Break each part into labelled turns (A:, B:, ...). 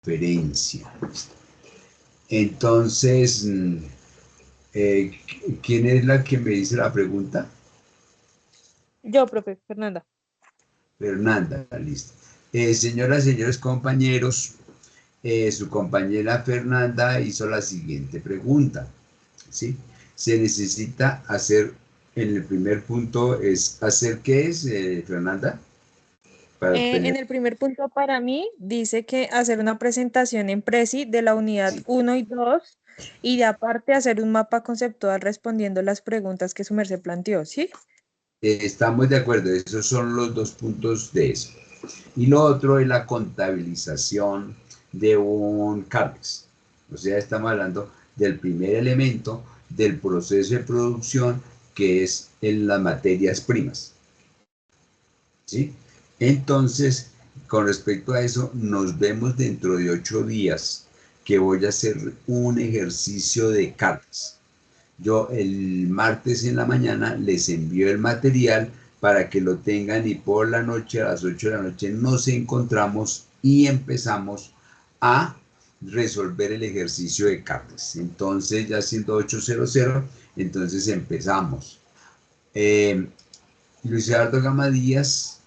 A: referencia. Entonces, ¿quién es la que me dice la pregunta?
B: Yo, profe, Fernanda.
A: Fernanda, listo. Señoras y señores compañeros, su compañera Fernanda hizo la siguiente pregunta, ¿sí? Se necesita hacer, en el primer punto es, ¿hacer qué es, Fernanda? Para
B: En
A: obtener,
B: el primer punto para mí dice que hacer una presentación en Prezi de la unidad
A: sí,
B: 1 y 2 y de aparte hacer un mapa conceptual respondiendo las preguntas que su merced planteó, ¿sí?
A: estamos de acuerdo, esos son los dos puntos de eso. Y lo otro es la contabilización de un CAPEX. O sea, estamos hablando del primer elemento del proceso de producción que es en las materias primas. ¿Sí? Entonces, con respecto a eso, nos vemos dentro de 8 días que voy a hacer un ejercicio de cartas. Yo el martes en la mañana les envío el material para que lo tengan y por la noche, a las 8 de la noche, nos encontramos y empezamos a resolver el ejercicio de cartas. Entonces, ya siendo 8:00, entonces empezamos. Luis Eduardo Gama Díaz,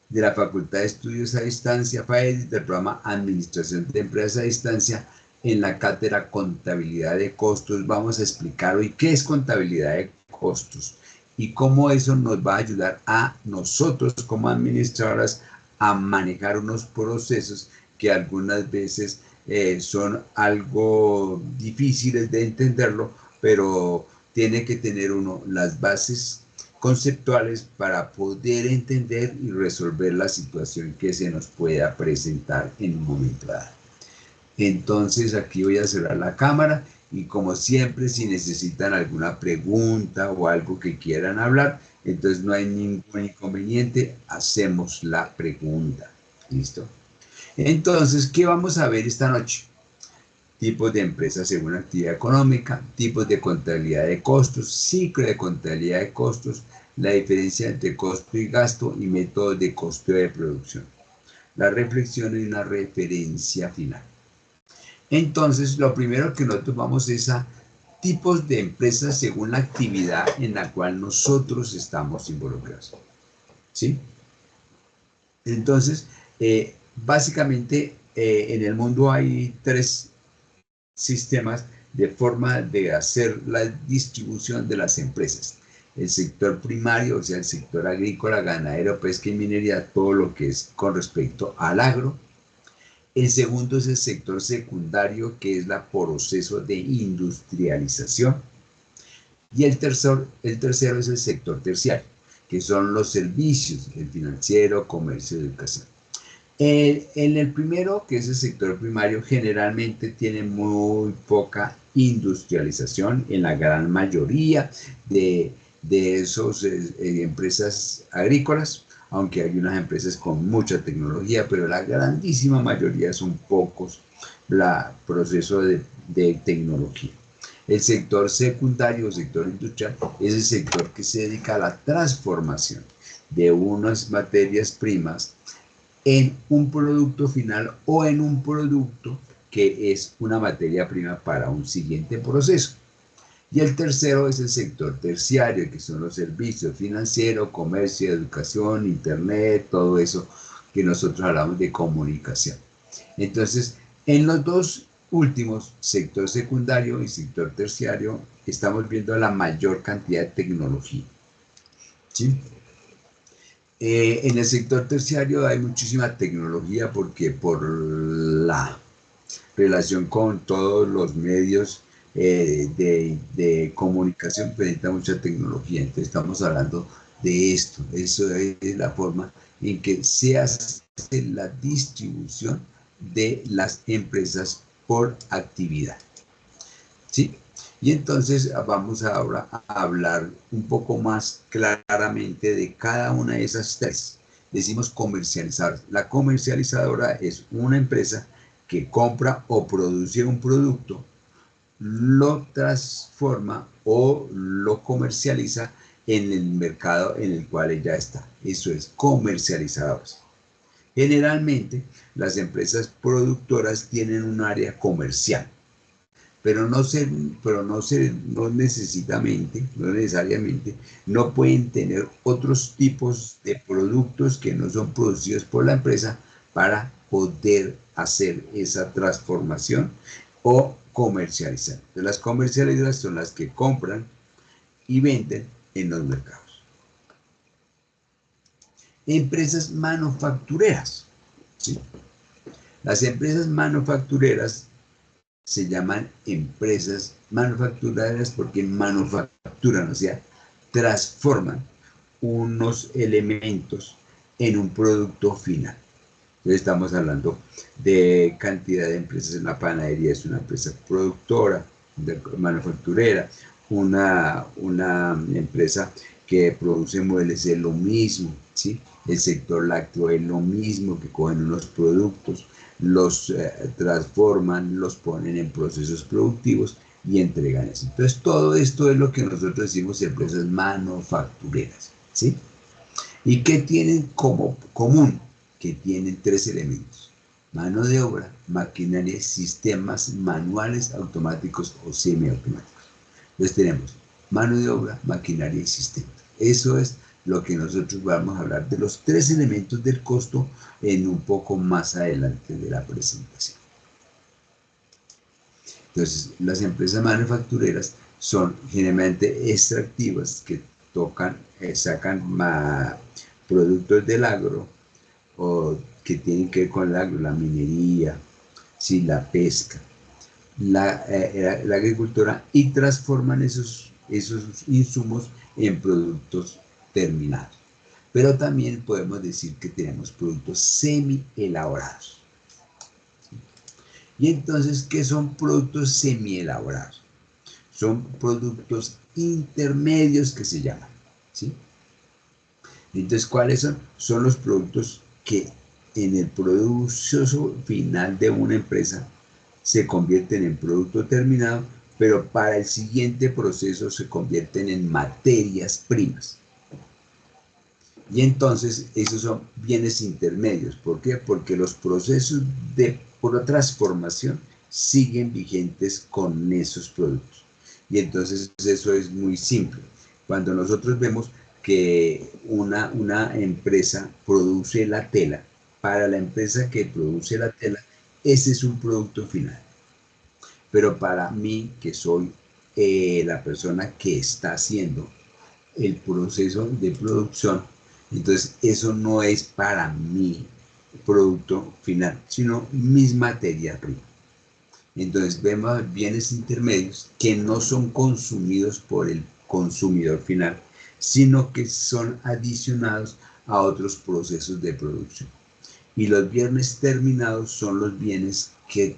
A: de la Facultad de Estudios a Distancia, FAED, del programa Administración de Empresas a Distancia, en la cátedra Contabilidad de Costos. Vamos a explicar hoy qué es contabilidad de costos y cómo eso nos va a ayudar a nosotros como administradoras a manejar unos procesos que algunas veces son algo difíciles de entenderlo, pero tiene que tener uno las bases conceptuales para poder entender y resolver la situación que se nos pueda presentar en un momento dado. Entonces aquí voy a cerrar la cámara y como siempre si necesitan alguna pregunta o algo que quieran hablar, entonces no hay ningún inconveniente, hacemos la pregunta. ¿Listo? Entonces, ¿qué vamos a ver esta noche? Tipos de empresas según actividad económica, tipos de contabilidad de costos, ciclo de contabilidad de costos, la diferencia entre costo y gasto y métodos de costo de producción. La reflexión y una referencia final. Entonces, lo primero que nosotros vamos es a tipos de empresas según la actividad en la cual nosotros estamos involucrados. ¿Sí? Entonces, básicamente en el mundo hay tres sistemas de forma de hacer la distribución de las empresas. El sector primario, o sea, el sector agrícola, ganadero, pesca y minería, todo lo que es con respecto al agro. El segundo es el sector secundario, que es el proceso de industrialización. Y el tercero es el sector terciario, que son los servicios, el financiero, comercio, educación. En el primero, que es el sector primario, generalmente tiene muy poca industrialización en la gran mayoría de esas empresas agrícolas, aunque hay unas empresas con mucha tecnología, pero la grandísima mayoría son pocos el proceso de tecnología. El sector secundario o sector industrial es el sector que se dedica a la transformación de unas materias primas en un producto final o en un producto que es una materia prima para un siguiente proceso. Y el tercero es el sector terciario, que son los servicios financieros, comercio, educación, internet, todo eso que nosotros hablamos de comunicación. Entonces, en los dos últimos, sector secundario y sector terciario, estamos viendo la mayor cantidad de tecnología. ¿Sí? En el sector terciario hay muchísima tecnología porque por la relación con todos los medios de comunicación presenta mucha tecnología. Entonces estamos hablando de esto. Eso es la forma en que se hace la distribución de las empresas por actividad. ¿Sí? Y entonces vamos ahora a hablar un poco más claramente de cada una de esas tres. Decimos comercializar. La comercializadora es una empresa que compra o produce un producto, lo transforma o lo comercializa en el mercado en el cual ella está. Eso es comercializadores. Generalmente, las empresas productoras tienen un área comercial, pero no necesariamente, no pueden tener otros tipos de productos que no son producidos por la empresa para poder hacer esa transformación o comercializar. Entonces, las comercializadoras son las que compran y venden en los mercados. Empresas manufactureras, ¿sí? Las empresas manufactureras se llaman empresas manufactureras porque manufacturan, o sea, transforman unos elementos en un producto final. Entonces estamos hablando de cantidad de empresas en la panadería, es una empresa productora, manufacturera, una empresa que produce muebles es lo mismo, ¿sí? El sector lácteo es lo mismo, que cogen unos productos, los transforman, los ponen en procesos productivos y entregan eso. Entonces todo esto es lo que nosotros decimos empresas manufactureras, ¿sí? ¿Y qué tienen como común? Que tienen tres elementos: mano de obra, maquinaria, sistemas manuales, automáticos o semiautomáticos. Entonces tenemos mano de obra, maquinaria y sistemas. Eso es lo que nosotros vamos a hablar de los tres elementos del costo en un poco más adelante de la presentación. Entonces, las empresas manufactureras son generalmente extractivas que sacan productos del agro o que tienen que ver con el agro, la minería, sí, la pesca, la agricultura, y transforman esos insumos en productos terminados. Pero también podemos decir que tenemos productos semi-elaborados. Y entonces, ¿qué son productos semi-elaborados? Son productos intermedios que se llaman, ¿sí? Entonces, ¿cuáles son? Son los productos que en el proceso final de una empresa se convierten en producto terminado, pero para el siguiente proceso se convierten en materias primas. Y entonces esos son bienes intermedios. ¿Por qué? Porque los procesos de transformación siguen vigentes con esos productos. Y entonces eso es muy simple. Cuando nosotros vemos que una empresa produce la tela, para la empresa que produce la tela, ese es un producto final. Pero para mí, que soy la persona que está haciendo el proceso de producción, entonces eso no es para mi producto final, sino mis materias primas. Entonces vemos bienes intermedios que no son consumidos por el consumidor final, sino que son adicionados a otros procesos de producción. Y los bienes terminados son los bienes que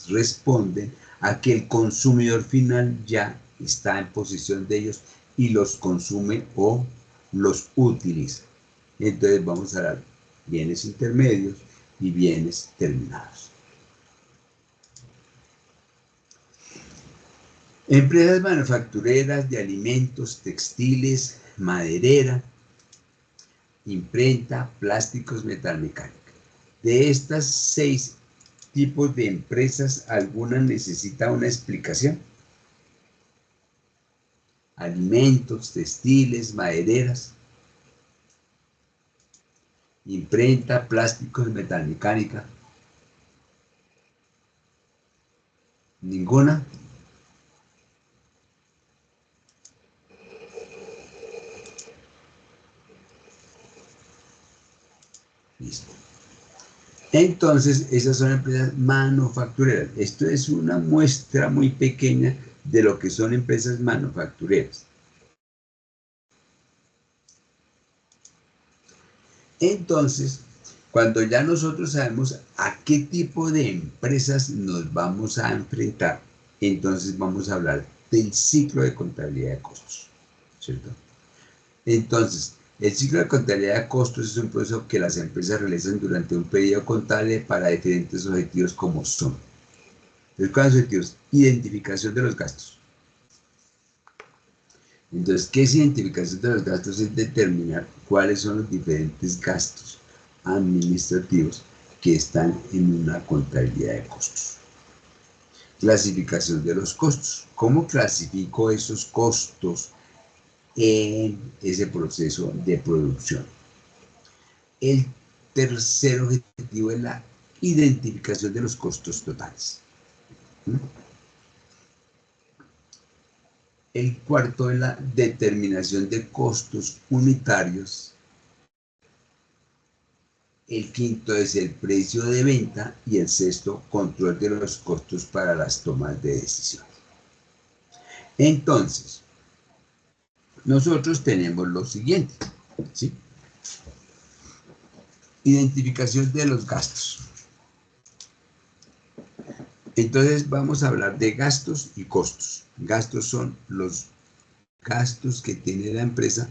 A: responden a que el consumidor final ya está en posesión de ellos y los consume o los utiliza. Entonces vamos a dar bienes intermedios y bienes terminados. Empresas manufactureras de alimentos, textiles, maderera, imprenta, plásticos, metalmecánica. De estas 6 tipos de empresas, ¿alguna necesita una explicación? Alimentos, textiles, madereras, imprenta, plásticos, metalmecánica. ¿Ninguna? Listo. Entonces, esas son empresas manufactureras. Esto es una muestra muy pequeña de lo que son empresas manufactureras. Entonces, cuando ya nosotros sabemos a qué tipo de empresas nos vamos a enfrentar, entonces vamos a hablar del ciclo de contabilidad de costos, ¿cierto? Entonces, el ciclo de contabilidad de costos es un proceso que las empresas realizan durante un periodo contable para diferentes objetivos como son. Entonces, ¿cuáles son los objetivos? Identificación de los gastos. Entonces, ¿qué es identificación de los gastos? Es determinar cuáles son los diferentes gastos administrativos que están en una contabilidad de costos. Clasificación de los costos. ¿Cómo clasifico esos costos en ese proceso de producción? El tercer objetivo es la identificación de los costos totales. El cuarto es la determinación de costos unitarios. El quinto es el precio de venta y el sexto, control de los costos para las tomas de decisión. Entonces, nosotros tenemos lo siguiente, ¿sí? Identificación de los gastos. Entonces vamos a hablar de gastos y costos. Gastos son los gastos que tiene la empresa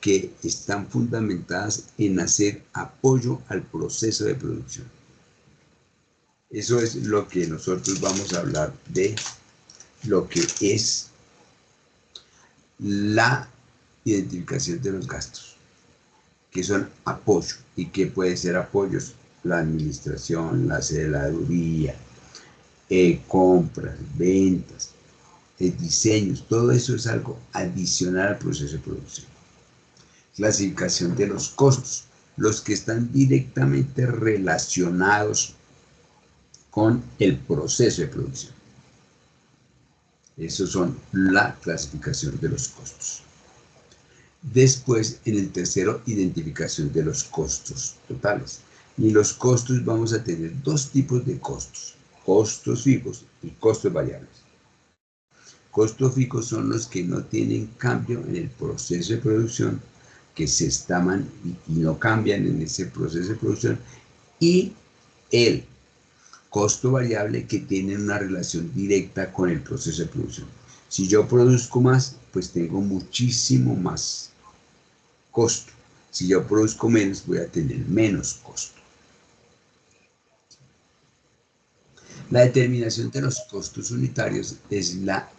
A: que están fundamentadas en hacer apoyo al proceso de producción. Eso es lo que nosotros vamos a hablar de lo que es la identificación de los gastos, que son apoyo. ¿Y qué puede ser apoyos? La administración, la celaduría, compras, ventas, diseños, todo eso es algo adicional al proceso de producción. Clasificación de los costos, los que están directamente relacionados con el proceso de producción. Esos son la clasificación de los costos. Después, en el tercero, identificación de los costos totales. Y los costos vamos a tener dos tipos de costos: costos fijos y costos variables. Costos fijos son los que no tienen cambio en el proceso de producción, que se estaban y no cambian en ese proceso de producción, y el costo variable, que tiene una relación directa con el proceso de producción. Si yo produzco más, pues tengo muchísimo más costo. Si yo produzco menos, voy a tener menos costo. La determinación de los costos unitarios es la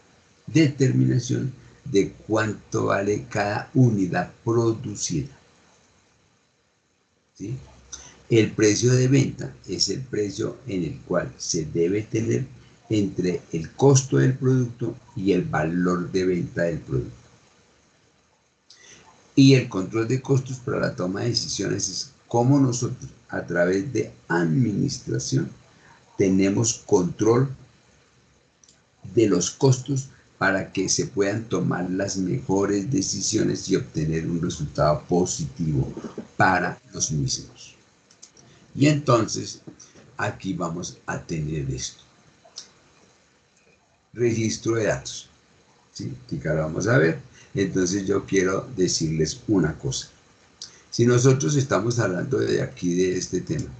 A: determinación de cuánto vale cada unidad producida, ¿sí? El precio de venta es el precio en el cual se debe tener entre el costo del producto y el valor de venta del producto. Y el control de costos para la toma de decisiones es cómo nosotros, a través de administración, tenemos control de los costos para que se puedan tomar las mejores decisiones y obtener un resultado positivo para los mismos. Y entonces, aquí vamos a tener esto. Registro de datos. ¿Sí? Aquí ahora vamos a ver. Entonces yo quiero decirles una cosa. Si nosotros estamos hablando de aquí de este tema,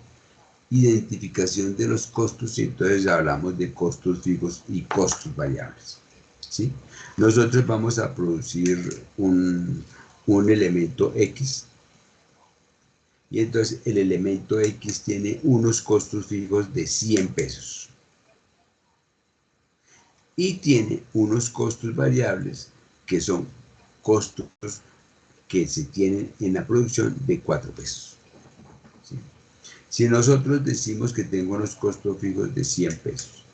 A: identificación de los costos, entonces hablamos de costos fijos y costos variables, ¿sí? Nosotros vamos a producir un elemento X, y entonces el elemento X tiene unos costos fijos de 100 pesos y tiene unos costos variables que son costos que se tienen en la producción de 4 pesos. ¿Sí? Si nosotros decimos que tengo unos costos fijos de 100 pesos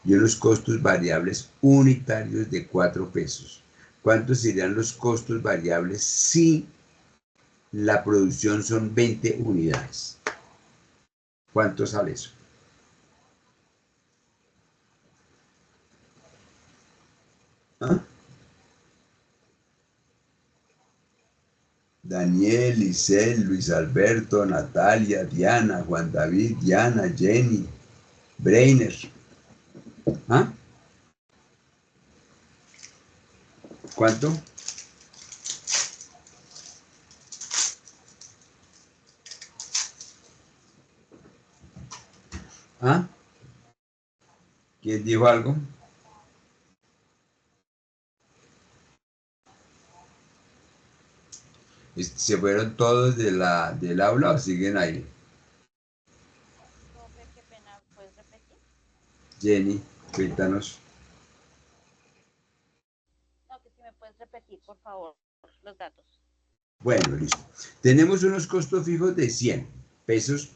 A: y unos costos variables unitarios de 4 pesos, ¿cuántos serían los costos variables si la producción son 20 unidades? ¿Cuánto sale eso? ¿Ah? Daniel, Isel, Luis Alberto, Natalia, Diana, Juan David, Diana, Jenny, Breiner. ¿Ah? ¿Cuánto? ¿Ah? ¿Quién dijo algo? ¿Se fueron todos del aula o siguen ahí?
C: Profe, qué pena, ¿puedes repetir?
A: Jenny, cuéntanos.
C: No, que si me puedes repetir, por favor, los datos.
A: Bueno, listo. Tenemos unos costos fijos de 100. pesos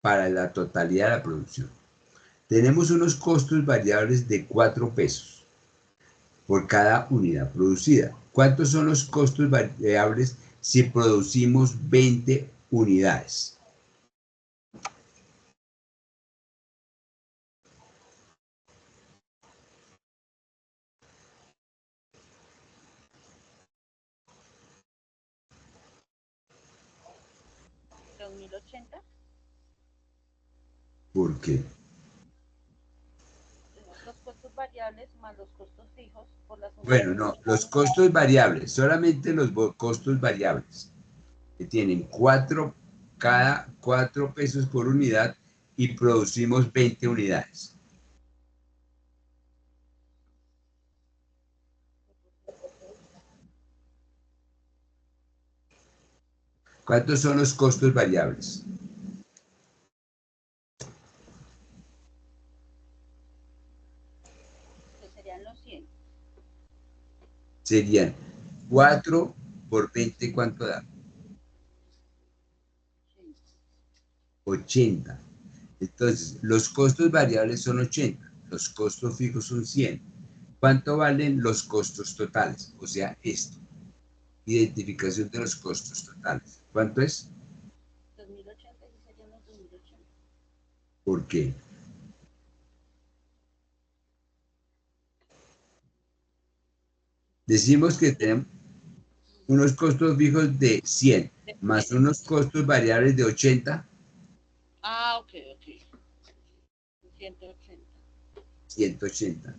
A: para la totalidad de la producción. Tenemos unos costos variables de 4 pesos por cada unidad producida. ¿Cuántos son los costos variables si producimos 20 unidades?
C: ¿2080?
A: ¿Por qué?
C: Los costos variables más los costos fijos por las
A: Bueno,
C: unidades.
A: no, los costos variables, solamente los costos variables, que tienen cada 4 pesos por unidad y producimos 20 unidades. ¿Cuántos son los costos variables?
C: Que serían los 100.
A: Serían 4 por 20, ¿cuánto da? 80. Entonces, los costos variables son 80, los costos fijos son 100. ¿Cuánto valen los costos totales? O sea, esto. Identificación de los costos totales. ¿Cuánto es?
C: 2080 y serían los 2080.
A: ¿Por qué? Decimos que tenemos unos costos fijos de 100, más unos costos variables de 80,
C: Ah, ok. 180.
A: 180.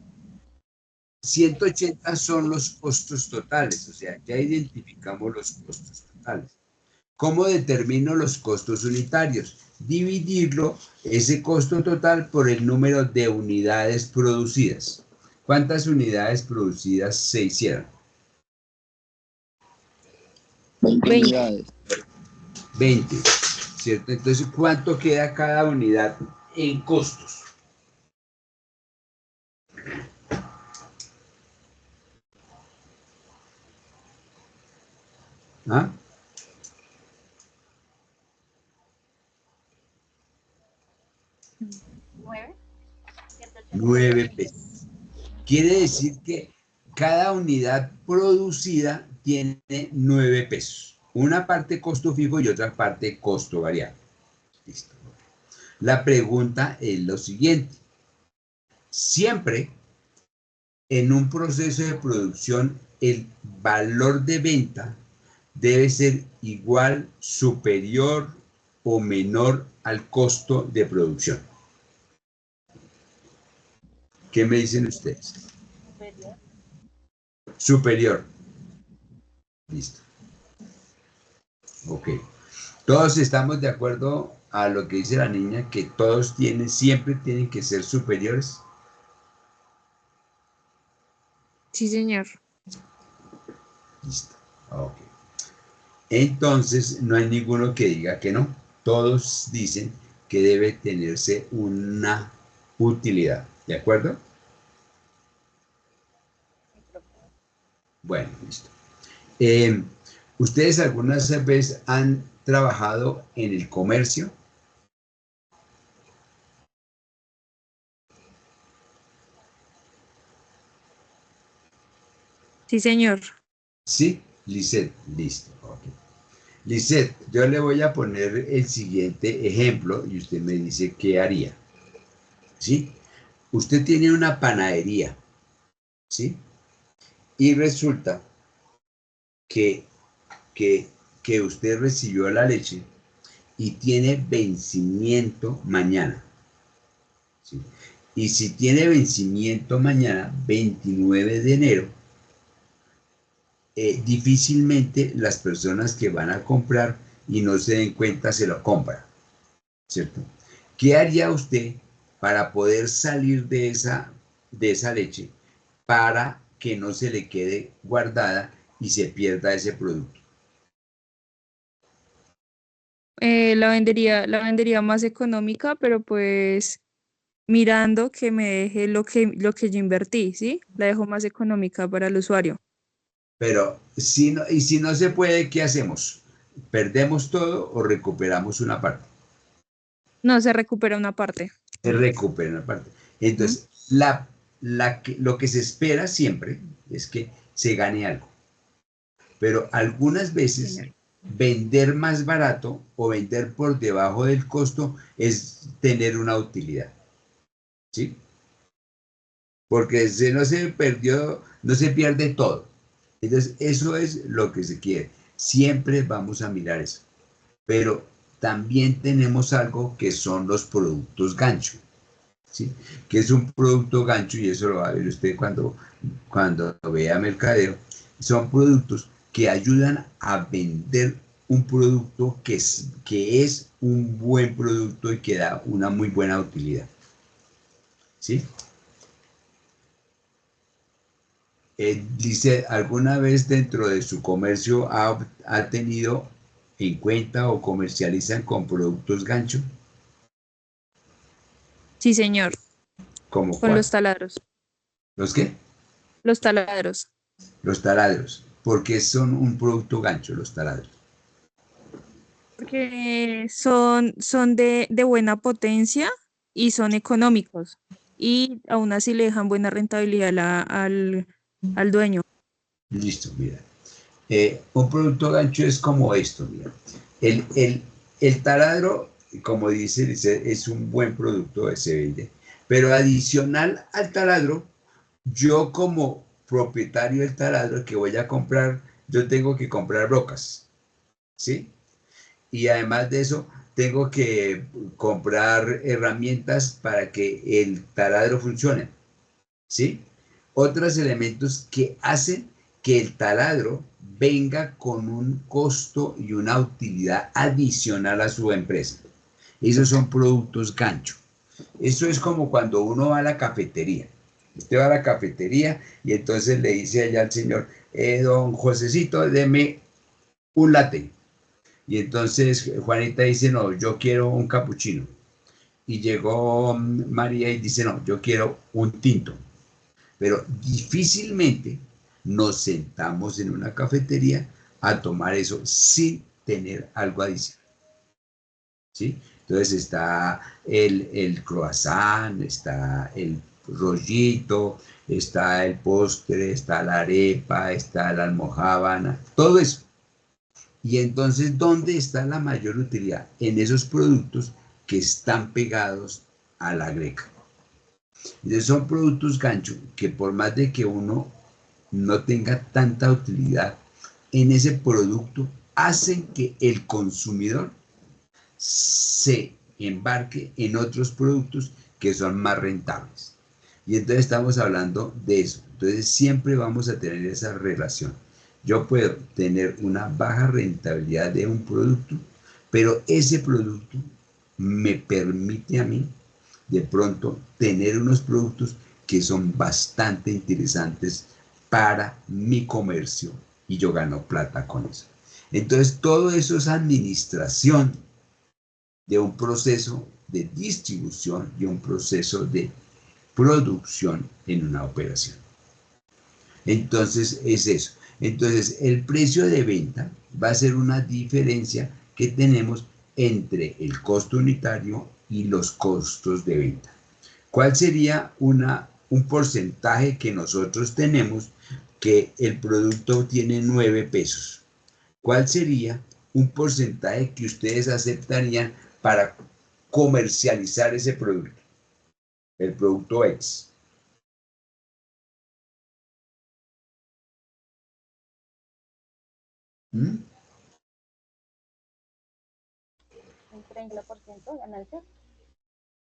A: 180 son los costos totales, o sea, ya identificamos los costos totales. ¿Cómo determino los costos unitarios? Dividirlo, ese costo total, por el número de unidades producidas. ¿Cuántas unidades producidas se hicieron?
D: 20
B: 20.
D: unidades.
A: 20, ¿cierto? Entonces, ¿cuánto queda cada unidad en costos? ¿Ah?
C: 9. 180.
A: 9 pesos. Quiere decir que cada unidad producida tiene 9 pesos. Una parte costo fijo y otra parte costo variable. Listo. La pregunta es lo siguiente. Siempre en un proceso de producción el valor de venta debe ser igual, superior o menor al costo de producción. ¿Qué me dicen ustedes?
C: Superior.
A: Superior. Listo. Ok. Todos estamos de acuerdo a lo que dice la niña, que todos siempre tienen que ser superiores.
B: Sí, señor.
A: Listo. Ok. Entonces, no hay ninguno que diga que no. Todos dicen que debe tenerse una utilidad. ¿De acuerdo? Bueno, listo. ¿Ustedes algunas veces han trabajado en el comercio?
B: Sí, señor.
A: Sí, Lisette, listo. Okay. Lisette, yo le voy a poner el siguiente ejemplo y usted me dice qué haría. ¿Sí? Usted tiene una panadería, ¿sí? Y resulta que, que usted recibió la leche y tiene vencimiento mañana, ¿sí? Y si tiene vencimiento mañana, 29 de enero, difícilmente las personas que van a comprar y no se den cuenta se lo compran, ¿cierto? ¿Qué haría usted para poder salir de esa leche para que no se le quede guardada y se pierda ese producto?
B: La vendería más económica, pero pues mirando que me deje lo que yo invertí, ¿sí? La dejo más económica para el usuario.
A: Pero si no, y si no se puede, ¿qué hacemos? ¿Perdemos todo o recuperamos una parte?
B: No, se recupera una parte.
A: Se recupera una parte.
B: Ujú.
A: Entonces, lo que se espera siempre es que se gane algo. Pero algunas veces
B: Señor.
A: vender más barato o vender por debajo del costo es tener una utilidad, ¿sí? Porque si no se perdió, no se pierde todo. Entonces, eso es lo que se quiere. Siempre vamos a mirar eso. Pero también tenemos algo que son los productos gancho, ¿sí? Que es un producto gancho, y eso lo va a ver usted cuando vea mercadeo. Son productos que ayudan a vender un producto que es un buen producto y que da una muy buena utilidad, ¿sí? Dice, ¿alguna vez dentro de su comercio ha tenido en cuenta o comercializan con productos gancho?
B: Sí, señor.
A: ¿Como
B: Con
A: cuál?
B: los taladros.
A: ¿Los qué?
B: Los taladros.
A: Los taladros. Porque son un producto gancho los taladros.
B: Porque son de buena potencia y son económicos. Y aún así le dejan buena rentabilidad al dueño.
A: Listo, mira. Un producto gancho es como esto, mira. El, el, el taladro, como dice, es un buen producto, se vende. Pero adicional al taladro, yo como propietario del taladro que voy a comprar, yo tengo que comprar brocas, ¿sí? Y además de eso, tengo que comprar herramientas para que el taladro funcione, ¿sí? Otros elementos que hacen que el taladro venga con un costo y una utilidad adicional a su empresa. Esos son productos gancho. Eso es como cuando uno va a la cafetería. Usted va a la cafetería y entonces le dice allá al señor, don Josecito, deme un latte. Y entonces Juanita dice, no, yo quiero un capuchino. Y llegó María y dice, no, yo quiero un tinto. Pero difícilmente nos sentamos en una cafetería a tomar eso sin tener algo adicional, ¿sí? Entonces está el croissant, está el rollito, está el postre, está la arepa, está la almojábana, todo eso. Y entonces, ¿dónde está la mayor utilidad? En esos productos que están pegados a la greca. Entonces son productos gancho que por más de que uno no tenga tanta utilidad en ese producto, hacen que el consumidor se embarque en otros productos que son más rentables. Y entonces estamos hablando de eso. Entonces siempre vamos a tener esa relación. Yo puedo tener una baja rentabilidad de un producto, pero ese producto me permite a mí de pronto tener unos productos que son bastante interesantes para mi comercio y yo gano plata con eso. Entonces todo eso es administración de un proceso de distribución y un proceso de producción en una operación. Entonces es eso. Entonces el precio de venta va a ser una diferencia que tenemos entre el costo unitario y los costos de venta. ¿Cuál sería un porcentaje que nosotros tenemos que el producto tiene 9 pesos? ¿Cuál sería un porcentaje que ustedes aceptarían para comercializar ese producto? El producto X. ¿Mm?
C: Un 30% de ganancia.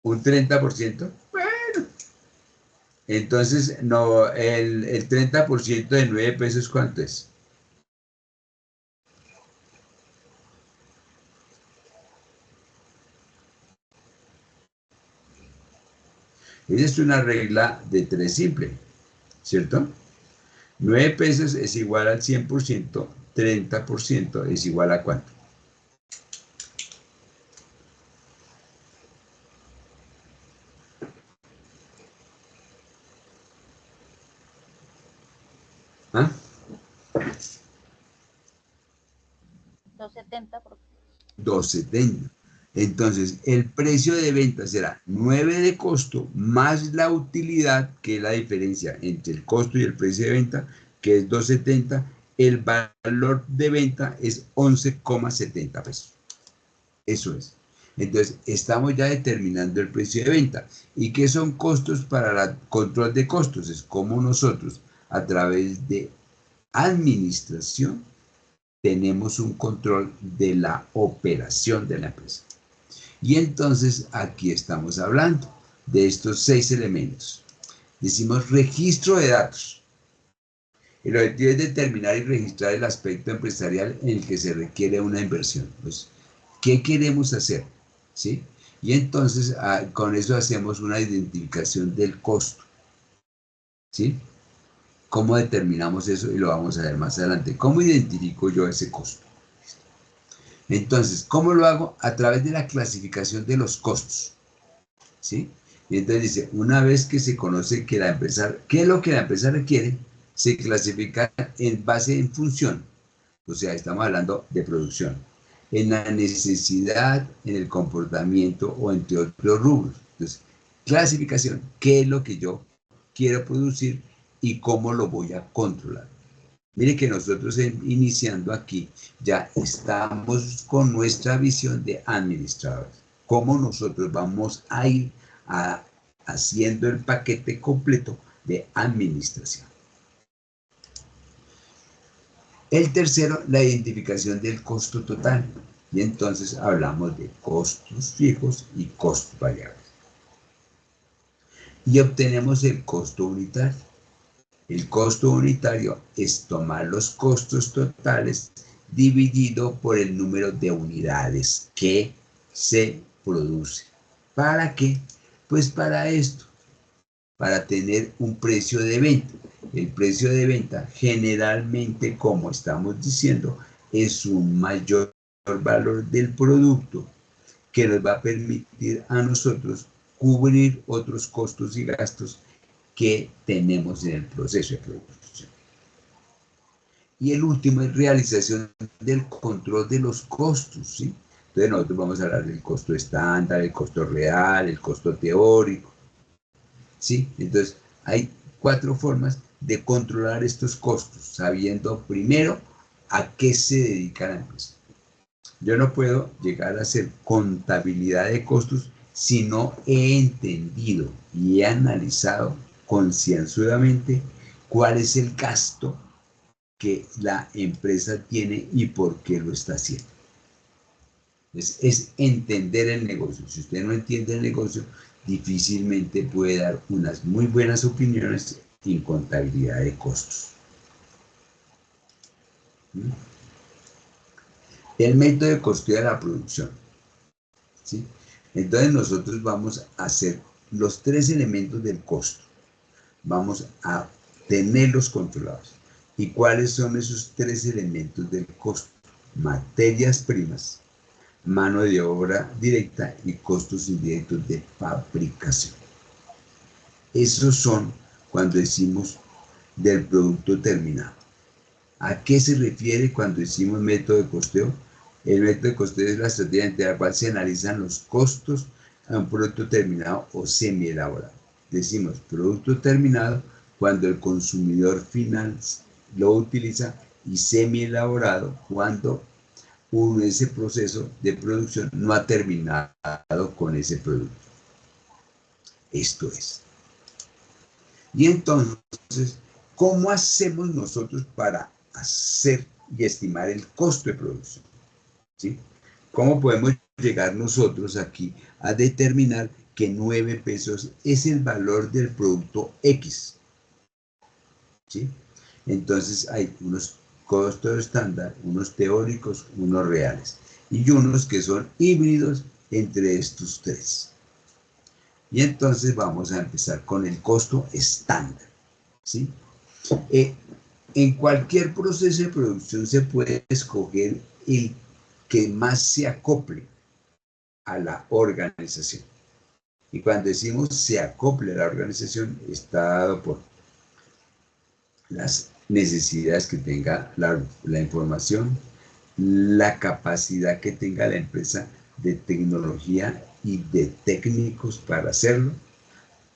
A: ¿Un 30%? Bueno, entonces, no, el 30% de 9 pesos, ¿cuánto es? Esa es una regla de 3 simple, ¿cierto? 9 pesos es igual al 100%, 30% es igual a ¿cuánto? ¿Ah?
C: 2.70 por
A: 2.70. Entonces, el precio de venta será 9 de costo más la utilidad, que es la diferencia entre el costo y el precio de venta, que es 2.70. El valor de venta es 11,70 pesos. Eso es. Entonces, estamos ya determinando el precio de venta. ¿Y qué son costos para el control de costos? Es como nosotros, a través de administración, tenemos un control de la operación de la empresa. Y entonces aquí estamos hablando de estos 6 elementos. Decimos registro de datos. El objetivo es determinar y registrar el aspecto empresarial en el que se requiere una inversión. Pues, ¿qué queremos hacer? ¿Sí? Y entonces con eso hacemos una identificación del costo. ¿Sí? ¿Cómo determinamos eso? Y lo vamos a ver más adelante. ¿Cómo identifico yo ese costo? Entonces, ¿cómo lo hago? A través de la clasificación de los costos. ¿Sí? Y entonces dice, una vez que se conoce que la empresa, ¿qué es lo que la empresa requiere? Se clasifica en base en función. O sea, estamos hablando de producción. En la necesidad, en el comportamiento o entre otros rubros. Entonces, clasificación, ¿qué es lo que yo quiero producir y cómo lo voy a controlar? Mire que nosotros iniciando aquí ya estamos con nuestra visión de administradores. Cómo nosotros vamos a ir haciendo el paquete completo de administración. El tercero, la identificación del costo total. Y entonces hablamos de costos fijos y costos variables. Y obtenemos el costo unitario. El costo unitario es tomar los costos totales dividido por el número de unidades que se produce. ¿Para qué? Pues para esto, para tener un precio de venta. El precio de venta generalmente, como estamos diciendo, es un mayor valor del producto que nos va a permitir a nosotros cubrir otros costos y gastos que tenemos en el proceso de producción. Y el último es realización del control de los costos, ¿sí? Entonces nosotros vamos a hablar del costo estándar, el costo real, el costo teórico, ¿sí? Entonces hay 4 formas de controlar estos costos, sabiendo primero a qué se dedica la empresa. Yo no puedo llegar a hacer contabilidad de costos si no he entendido y he analizado concienzudamente cuál es el gasto que la empresa tiene y por qué lo está haciendo. Es entender el negocio. Si usted no entiende el negocio, difícilmente puede dar unas muy buenas opiniones en contabilidad de costos. El método de costeo de la producción. ¿Sí? Entonces nosotros vamos a hacer los 3 elementos del costo. Vamos a tenerlos controlados. ¿Y cuáles son esos 3 elementos del costo? Materias primas, mano de obra directa y costos indirectos de fabricación. Esos son cuando decimos del producto terminado. ¿A qué se refiere cuando decimos método de costeo? El método de costeo es la estrategia entre la cual se analizan los costos a un producto terminado o semi-elaborado. Decimos producto terminado cuando el consumidor final lo utiliza y semi-elaborado cuando ese proceso de producción no ha terminado con ese producto. Esto es. Y entonces, ¿cómo hacemos nosotros para hacer y estimar el costo de producción? ¿Sí? ¿Cómo podemos llegar nosotros aquí a determinar que 9 pesos es el valor del producto X? ¿Sí? Entonces hay unos costos estándar, unos teóricos, unos reales y unos que son híbridos entre estos 3. Y entonces vamos a empezar con el costo estándar. ¿Sí? En cualquier proceso de producción se puede escoger el que más se acople a la organización. Y cuando decimos se acople a la organización, está dado por las necesidades que tenga la información, la capacidad que tenga la empresa de tecnología y de técnicos para hacerlo,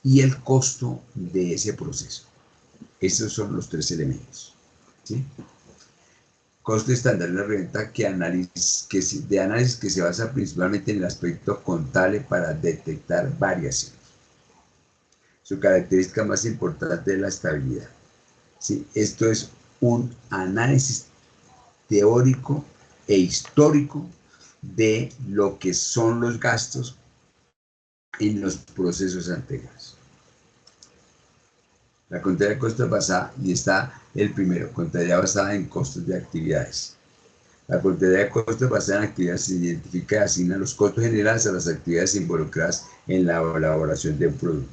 A: y el costo de ese proceso. Esos son los tres elementos, ¿sí? Costo estándar es la herramienta de análisis que se basa principalmente en el aspecto contable para detectar variaciones. Su característica más importante es la estabilidad, ¿sí? Esto es un análisis teórico e histórico de lo que son los gastos en los procesos anteriores. La contabilidad de costos basada, y está el primero, contabilidad basada en costos de actividades. La contabilidad de costos basada en actividades se identifica y asigna los costos generales a las actividades involucradas en la elaboración de un producto.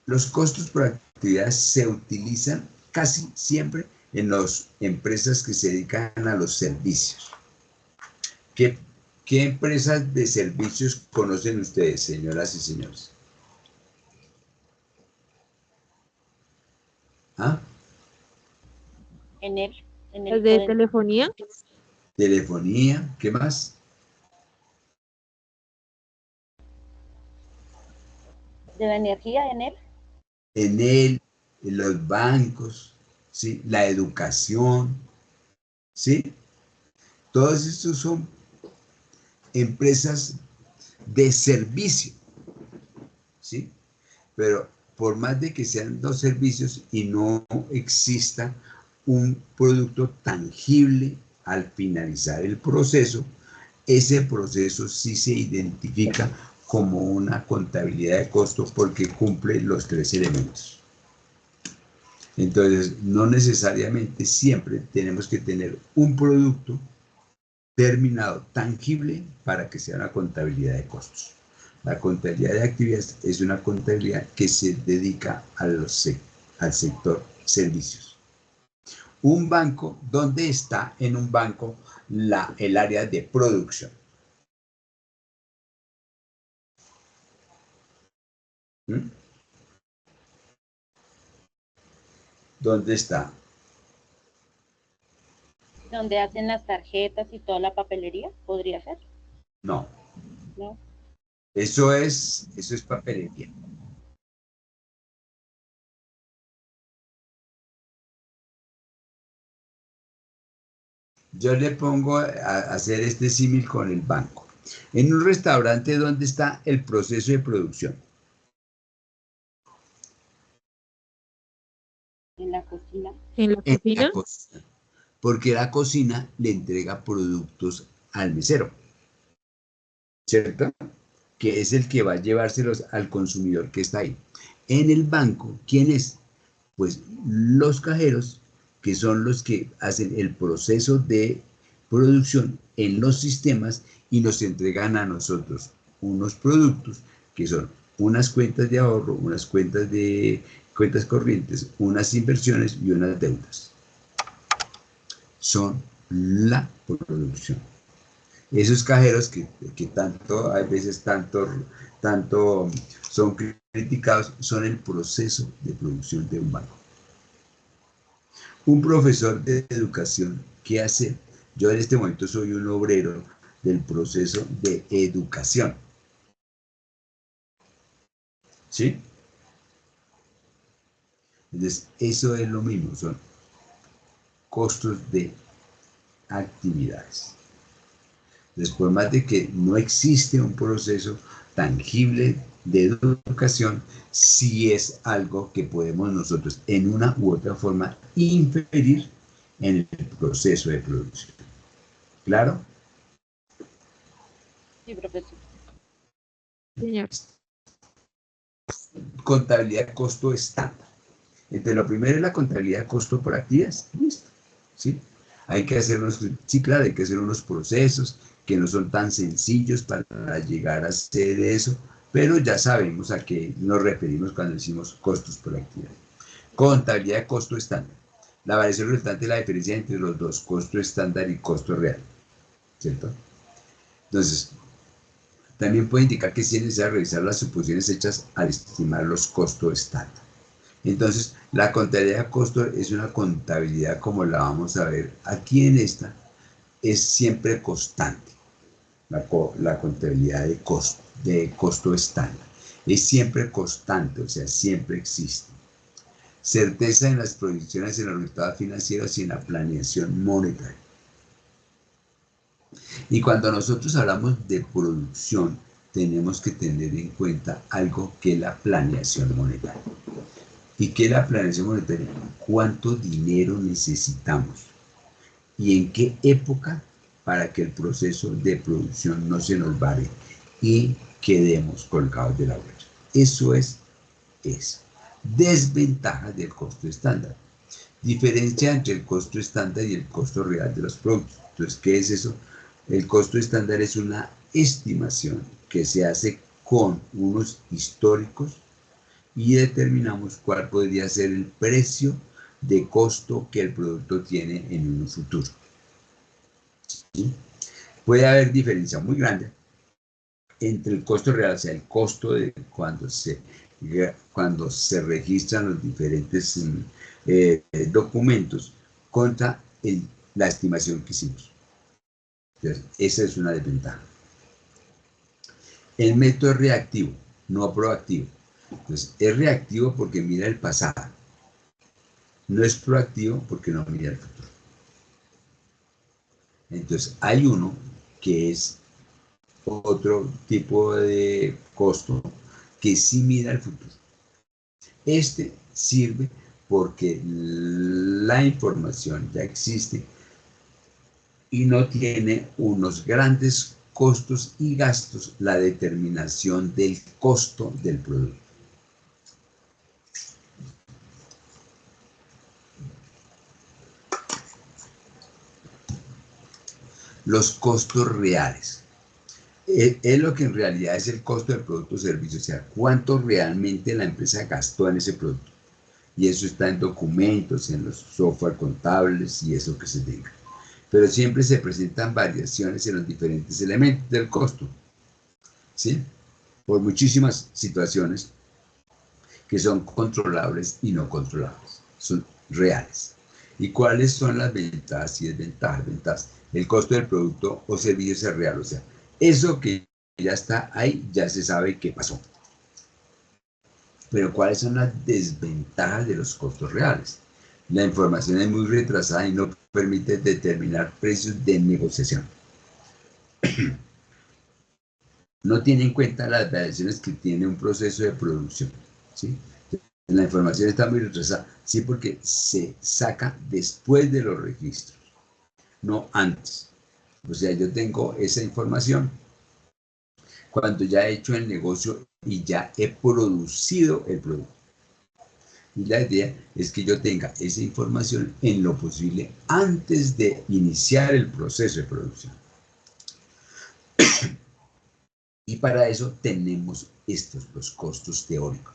A: Los costos por actividades se utilizan casi siempre en las empresas que se dedican a los servicios. ¿Qué empresas de servicios conocen ustedes, señoras y señores? ¿Ah?
C: En
B: ¿Las
C: el
B: de
C: pueden-
B: telefonía?
A: Telefonía, ¿qué más?
C: de la energía, Enel.
A: En los bancos, ¿sí? La educación, ¿sí? Todos estos son empresas de servicio, ¿sí? Pero por más de que sean dos servicios y no exista un producto tangible al finalizar el proceso, ese proceso sí se identifica como una contabilidad de costos porque cumple los tres elementos. Entonces, no necesariamente siempre tenemos que tener un producto terminado, tangible, para que sea una contabilidad de costos. La contabilidad de actividades es una contabilidad que se dedica al sector servicios. Un banco, ¿dónde está en un banco el área de producción? ¿Mm? ¿Dónde está?
C: Donde hacen las tarjetas y toda la papelería, podría ser,
A: No,
C: ¿no?
A: eso es papelería. Yo le pongo a hacer este símil con el banco. En un restaurante, ¿dónde está el proceso de producción?
C: En la cocina.
B: ¿En la
A: En la
B: cocina?
A: cocina. Porque la cocina le entrega productos al mesero, ¿cierto? Que es el que va a llevárselos al consumidor que está ahí. En el banco, ¿quién es? Pues los cajeros, que son los que hacen el proceso de producción en los sistemas y nos entregan a nosotros unos productos que son unas cuentas de ahorro, unas cuentas corrientes, unas inversiones y unas deudas. Son la producción. Esos cajeros que tanto, a veces tanto son criticados, son el proceso de producción de un banco. Un profesor de educación, ¿qué hace? Yo en este momento soy un obrero del proceso de educación. ¿Sí? Entonces, eso es lo mismo, son costos de actividades. Después, más de que no existe un proceso tangible de educación, sí es algo que podemos nosotros en una u otra forma inferir en el proceso de producción. ¿Claro?
C: Sí, profesor.
B: Señor.
A: Contabilidad de costo estándar. Entonces, lo primero es la contabilidad de costo por actividades. Listo. ¿Sí? Hay que hacer sí, claro, hay que hacer unos procesos que no son tan sencillos para llegar a hacer eso, pero ya sabemos a qué nos referimos cuando decimos costos por actividad. Contabilidad de costo estándar. La variación resultante es la diferencia entre los dos, costo estándar y costo real. ¿Cierto? Entonces, también puede indicar que sí es necesario revisar las suposiciones hechas al estimar los costos estándar. Entonces, la contabilidad de costo es una contabilidad, como la vamos a ver aquí en esta, es siempre constante. La contabilidad de costo estándar es siempre constante, o sea, siempre existe. Certeza en las proyecciones en los resultados financieros y en la planeación monetaria. Y cuando nosotros hablamos de producción, tenemos que tener en cuenta algo que es la planeación monetaria. ¿Y qué es la planeación monetaria? ¿Cuánto dinero necesitamos? ¿Y en qué época para que el proceso de producción no se nos vare y quedemos colgados de la huella? Eso es desventaja del costo estándar. Diferencia entre el costo estándar y el costo real de los productos. Entonces, ¿qué es eso? El costo estándar es una estimación que se hace con unos históricos y determinamos cuál podría ser el precio de costo que el producto tiene en un futuro. ¿Sí? Puede haber diferencia muy grande entre el costo real, o sea, el costo de cuando se registran los diferentes documentos contra la estimación que hicimos. Entonces, esa es una desventaja. El método es reactivo, no proactivo. Entonces, es reactivo porque mira el pasado. No es proactivo porque no mira el futuro. Entonces, hay uno que es otro tipo de costo que sí mira el futuro. Este sirve porque la información ya existe y no tiene unos grandes costos y gastos la determinación del costo del producto. Los costos reales. Es lo que en realidad es el costo del producto o servicio, o sea, cuánto realmente la empresa gastó en ese producto. Y eso está en documentos, en los software contables y eso que se tenga. Pero siempre se presentan variaciones en los diferentes elementos del costo, ¿sí? Por muchísimas situaciones que son controlables y no controlables, son reales. ¿Y cuáles son las ventajas y desventajas? Ventajas. El costo del producto o servicio es real, o sea, eso que ya está ahí, ya se sabe qué pasó. Pero ¿cuáles son las desventajas de los costos reales? La información es muy retrasada y no permite determinar precios de negociación. No tiene en cuenta las variaciones que tiene un proceso de producción, ¿sí? La información está muy retrasada, sí, porque se saca después de los registros, no antes. O sea, yo tengo esa información cuando ya he hecho el negocio y ya he producido el producto. Y la idea es que yo tenga esa información en lo posible antes de iniciar el proceso de producción. Y para eso tenemos los costos teóricos.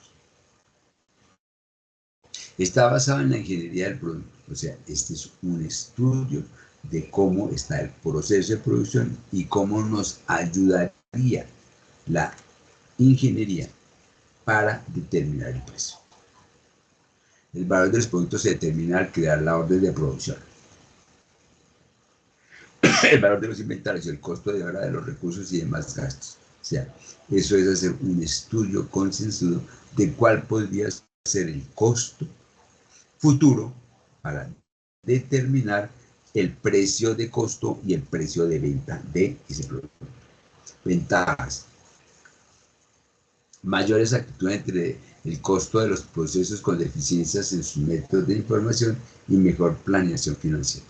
A: Está basado en la ingeniería del producto. O sea, este es un estudio de cómo está el proceso de producción y cómo nos ayudaría la ingeniería para determinar el precio. El valor de los productos se determina al crear la orden de producción. El valor de los inventarios, el costo de hora de los recursos y demás gastos. O sea, eso es hacer un estudio concienzudo de cuál podría ser el costo futuro para determinar el precio de costo y el precio de venta de ese producto. Ventajas. Mayor exactitud entre el costo de los procesos con deficiencias en sus métodos de información y mejor planeación financiera.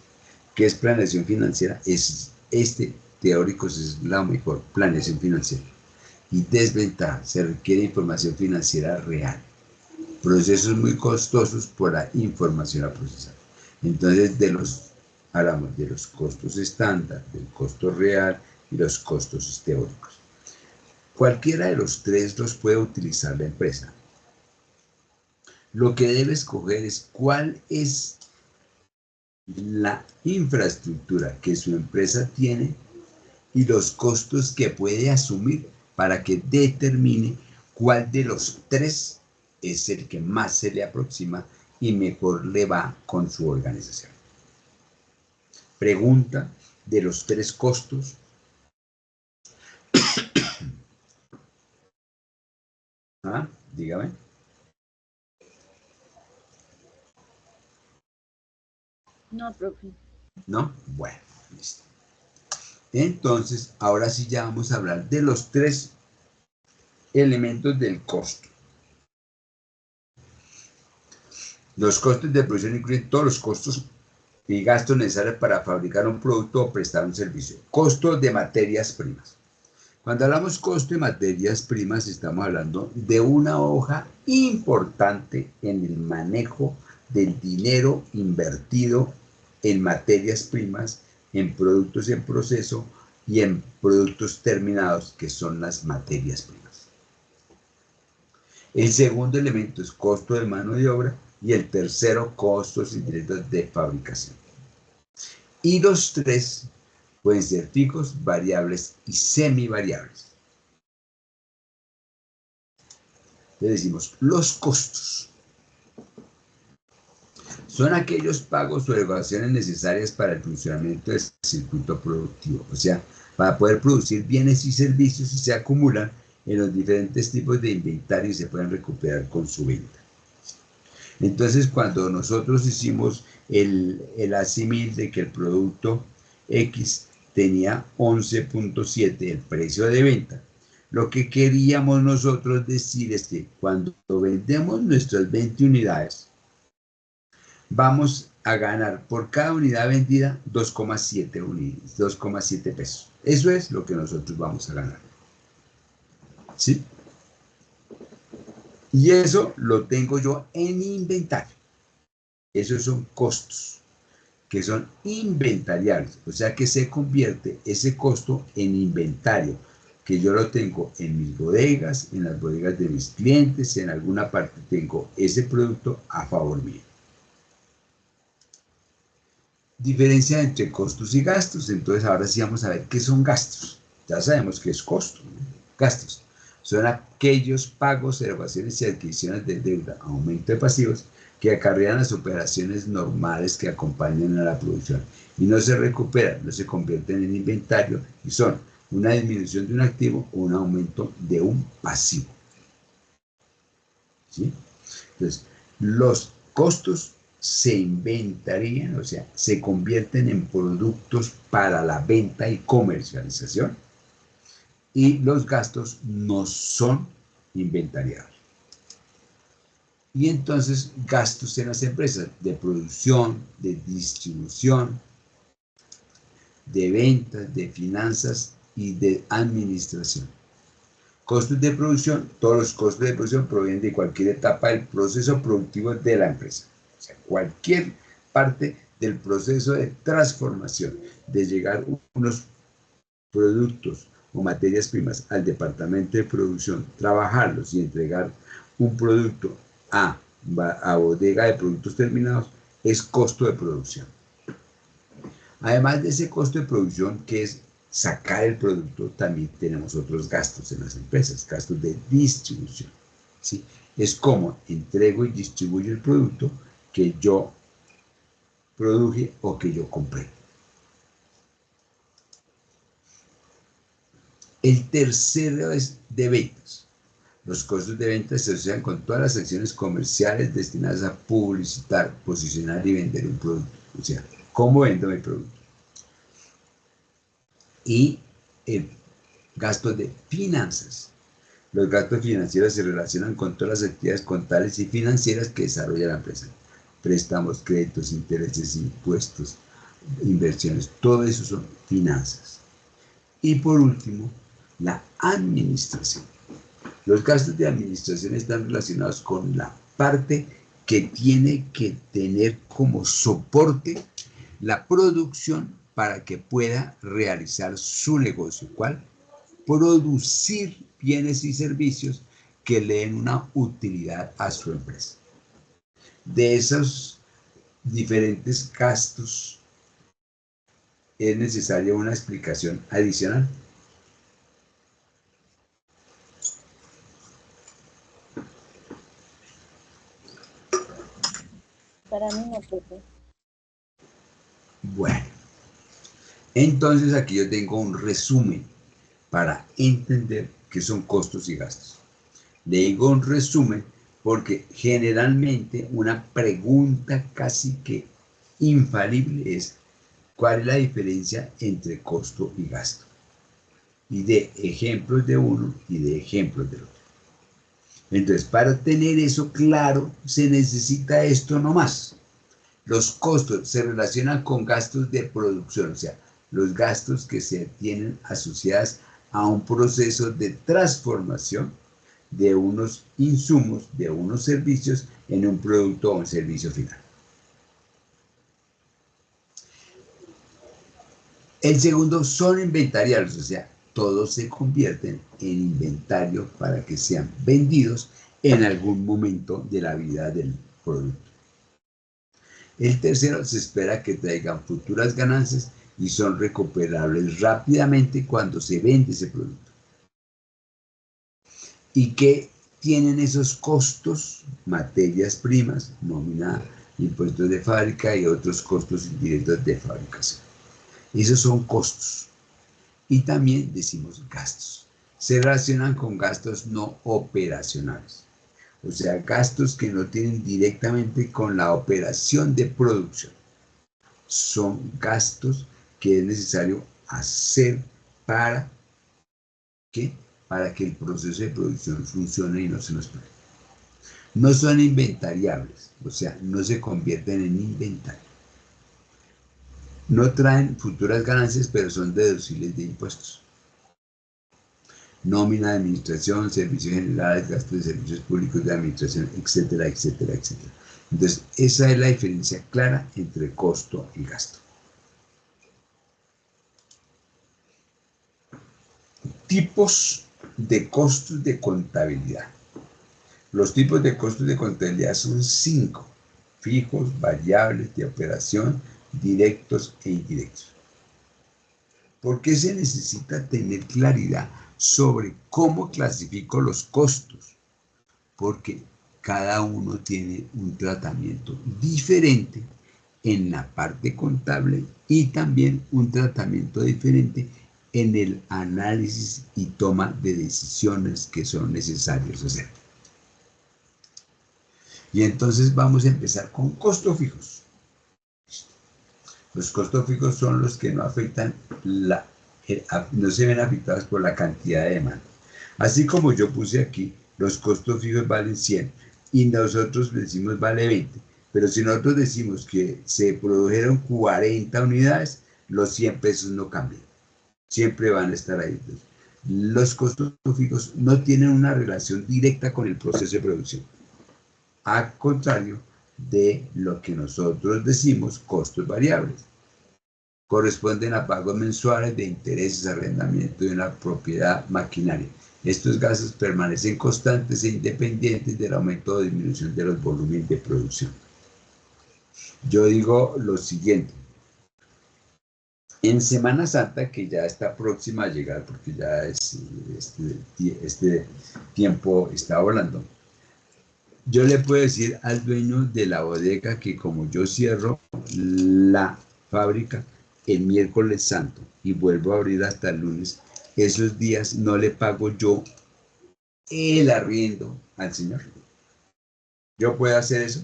A: ¿Qué es planeación financiera? Teórico es la mejor planeación financiera. Y desventaja, se requiere información financiera real. Procesos muy costosos por la información a procesar. Entonces, hablamos de los costos estándar, del costo real y los costos teóricos. Cualquiera de los tres los puede utilizar la empresa. Lo que debe escoger es cuál es la infraestructura que su empresa tiene y los costos que puede asumir para que determine cuál de los tres es el que más se le aproxima y mejor le va con su organización. Pregunta de los 3 costos. Dígame.
C: No, profe.
A: ¿No? Bueno, listo. Entonces, ahora sí ya vamos a hablar de los 3 elementos del costo. Los costos de producción incluyen todos los costos y gastos necesarios para fabricar un producto o prestar un servicio. Costos de materias primas. Cuando hablamos costo de materias primas, estamos hablando de una hoja importante en el manejo del dinero invertido en materias primas, en productos en proceso y en productos terminados, que son las materias primas. El segundo elemento es costo de mano de obra y el tercero, costos indirectos de fabricación. Y los 3 pueden ser fijos, variables y semivariables. Le decimos, los costos son aquellos pagos o erogaciones necesarias para el funcionamiento del circuito productivo, o sea, para poder producir bienes y servicios y se acumulan en los diferentes tipos de inventario y se pueden recuperar con su venta. Entonces, cuando nosotros hicimos el asímil de que el producto X tenía 11.7 el precio de venta, lo que queríamos nosotros decir es que cuando vendemos nuestras 20 unidades, vamos a ganar por cada unidad vendida 2,7 pesos. Eso es lo que nosotros vamos a ganar. ¿Sí? Y eso lo tengo yo en inventario. Esos son costos que son inventariables, o sea que se convierte ese costo en inventario, que yo lo tengo en mis bodegas, en las bodegas de mis clientes, en alguna parte tengo ese producto a favor mío. Diferencia entre costos y gastos. Entonces ahora sí vamos a ver qué son gastos. Ya sabemos qué es costo, ¿no? Gastos son aquellos pagos, erogaciones y adquisiciones de deuda, aumento de pasivos, que acarrean las operaciones normales que acompañan a la producción y no se recuperan, no se convierten en inventario y son una disminución de un activo o un aumento de un pasivo. ¿Sí? Entonces, los costos se inventarían, o sea, se convierten en productos para la venta y comercialización, y los gastos no son inventariados. Y entonces gastos en las empresas de producción, de distribución, de ventas, de finanzas y de administración. Costos de producción, todos los costos de producción provienen de cualquier etapa del proceso productivo de la empresa. O sea, cualquier parte del proceso de transformación, de llegar unos productos o materias primas al departamento de producción, trabajarlos y entregar un producto a bodega de productos terminados, es costo de producción. Además de ese costo de producción, que es sacar el producto, también tenemos otros gastos en las empresas, gastos de distribución. ¿Sí? Es como entrego y distribuyo el producto que yo produje o que yo compré. El tercero es de ventas. Los costos de ventas se asocian con todas las acciones comerciales destinadas a publicitar, posicionar y vender un producto. O sea, ¿cómo vendo mi producto? Y el gasto de finanzas. Los gastos financieros se relacionan con todas las actividades contables y financieras que desarrolla la empresa. Préstamos, créditos, intereses, impuestos, inversiones, todo eso son finanzas. Y por último, la administración. Los gastos de administración están relacionados con la parte que tiene que tener como soporte la producción para que pueda realizar su negocio. ¿Cuál? Producir bienes y servicios que le den una utilidad a su empresa. De esos diferentes gastos es necesaria una explicación adicional.
C: Para mí no, Pepe.
A: Bueno, entonces aquí yo tengo un resumen para entender qué son costos y gastos. Le digo un resumen porque generalmente una pregunta casi que infalible es ¿cuál es la diferencia entre costo y gasto? Y de ejemplos de uno y de ejemplos del otro. Entonces, para tener eso claro, se necesita esto nomás. Los costos se relacionan con gastos de producción, o sea, los gastos que se tienen asociados a un proceso de transformación de unos insumos, de unos servicios, en un producto o un servicio final. El segundo son inventariables, o sea, todos se convierten en inventario para que sean vendidos en algún momento de la vida del producto. El tercero, se espera que traigan futuras ganancias y son recuperables rápidamente cuando se vende ese producto. ¿Y qué tienen esos costos? Materias primas, nómina, impuestos de fábrica y otros costos indirectos de fabricación. Esos son costos. Y también decimos gastos. Se relacionan con gastos no operacionales. O sea, gastos que no tienen directamente con la operación de producción. Son gastos que es necesario hacer para que, para que el proceso de producción funcione y no se nos pierda. No son inventariables, o sea, no se convierten en inventario. No traen futuras ganancias, pero son deducibles de impuestos. Nómina de administración, servicios generales, gastos de servicios públicos de administración, etcétera, etcétera, etcétera. Entonces, esa es la diferencia clara entre costo y gasto. Tipos de costos de contabilidad. Los tipos de costos de contabilidad son 5: fijos, variables, de operación, directos e indirectos. ¿Por qué se necesita tener claridad sobre cómo clasifico los costos? Porque cada uno tiene un tratamiento diferente en la parte contable y también un tratamiento diferente en el análisis y toma de decisiones que son necesarios hacer. Y entonces vamos a empezar con costos fijos. Los costos fijos son los que no afectan no se ven afectados por la cantidad de demanda. Así como yo puse aquí, los costos fijos valen 100 y nosotros decimos vale 20. Pero si nosotros decimos que se produjeron 40 unidades, los 100 pesos no cambian. Siempre van a estar ahí. Los costos fijos no tienen una relación directa con el proceso de producción. Al contrario de lo que nosotros decimos costos variables. Corresponden a pagos mensuales de intereses, arrendamiento de una propiedad, maquinaria. Estos gastos permanecen constantes e independientes del aumento o disminución de los volúmenes de producción. Yo digo lo siguiente. En Semana Santa, que ya está próxima a llegar, porque ya este tiempo está volando, yo le puedo decir al dueño de la bodega que como yo cierro la fábrica el miércoles santo y vuelvo a abrir hasta el lunes, esos días no le pago yo el arriendo al señor. ¿Yo puedo hacer eso?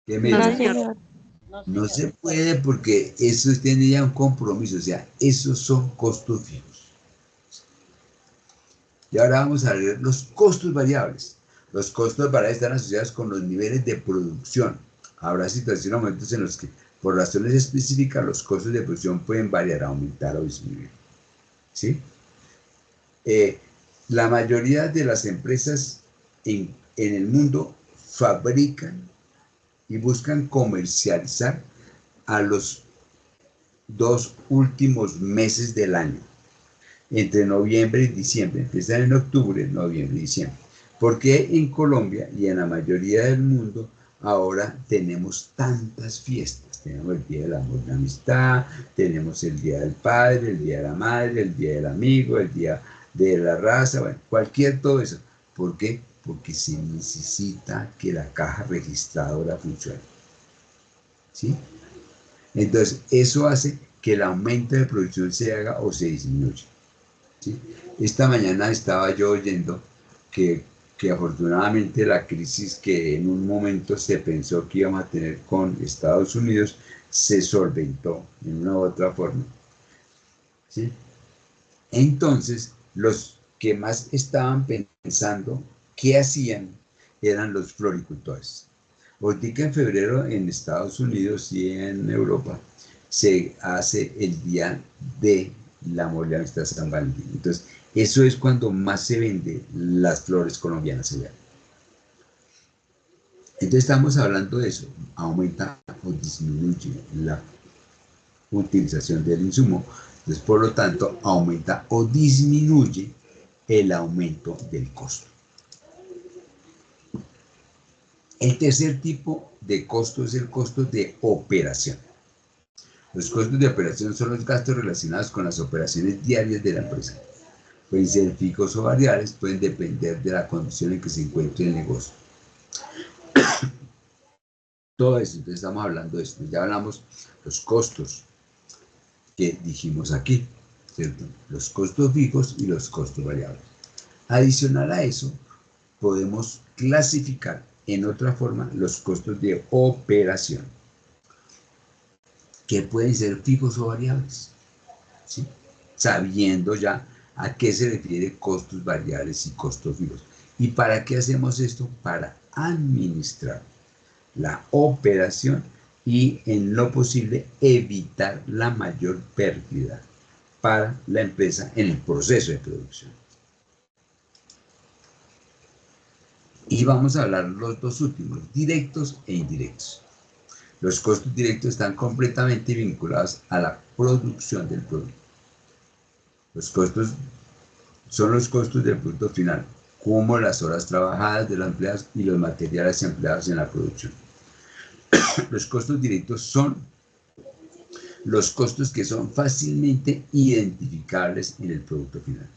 A: ¿Qué me
B: No,
A: dice?
B: señor.
A: No se puede porque eso tiene ya un compromiso, o sea, esos son costos fijos. Y ahora vamos a ver los costos variables. Los costos variables están asociados con los niveles de producción. Habrá situaciones o momentos en los que, por razones específicas, los costos de producción pueden variar, aumentar o disminuir. ¿Sí? La mayoría de las empresas en el mundo fabrican y buscan comercializar a los 2 últimos meses del año, entre noviembre y diciembre. Empiezan en octubre, noviembre y diciembre. Porque en Colombia y en la mayoría del mundo ahora tenemos tantas fiestas. Tenemos el Día del Amor y la Amistad, tenemos el Día del Padre, el Día de la Madre, el Día del Amigo, el Día de la Raza, bueno, todo eso. ¿Por qué? porque se necesita que la caja registradora funcione. ¿Sí? Entonces, eso hace que el aumento de producción se haga o se disminuya. ¿Sí? Esta mañana estaba yo oyendo que afortunadamente la crisis que en un momento se pensó que íbamos a tener con Estados Unidos se solventó en una u otra forma. ¿Sí? Entonces, los que más estaban pensando qué hacían eran los floricultores. Ahorita en febrero en Estados Unidos y en Europa se hace el día de la amor y la amistad San Valentín. Entonces, eso es cuando más se vende las flores colombianas allá. Entonces estamos hablando de eso, aumenta o disminuye la utilización del insumo. Entonces, por lo tanto, aumenta o disminuye el aumento del costo. El tercer tipo de costo es el costo de operación. Los costos de operación son los gastos relacionados con las operaciones diarias de la empresa. Pueden ser fijos o variables, pueden depender de la condición en que se encuentre el negocio. Todo eso, entonces estamos hablando de esto. Ya hablamos los costos que dijimos aquí, ¿cierto? Los costos fijos y los costos variables. Adicional a eso, podemos clasificar en otra forma los costos de operación, que pueden ser fijos o variables, ¿sí? Sabiendo ya a qué se refiere costos variables y costos fijos. ¿Y para qué hacemos esto? Para administrar la operación y en lo posible evitar la mayor pérdida para la empresa en el proceso de producción. Y vamos a hablar los dos últimos, directos e indirectos. Los costos directos están completamente vinculados a la producción del producto. Los costos son los costos del producto final, como las horas trabajadas de los empleados y los materiales empleados en la producción. Los costos directos son los costos que son fácilmente identificables en el producto final.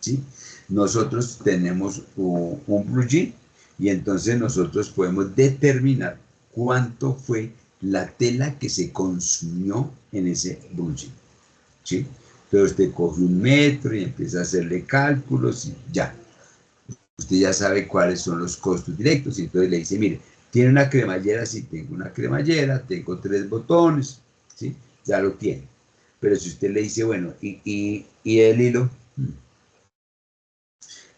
A: ¿Sí? Nosotros tenemos un blue jean y entonces nosotros podemos determinar cuánto fue la tela que se consumió en ese blue jean. ¿Sí? Entonces usted coge un metro y empieza a hacerle cálculos y ya. Usted ya sabe cuáles son los costos directos y entonces le dice, mire, ¿tiene una cremallera? Sí, tengo una cremallera, tengo 3 botones, ¿sí? Ya lo tiene. Pero si usted le dice, bueno, ¿y el hilo?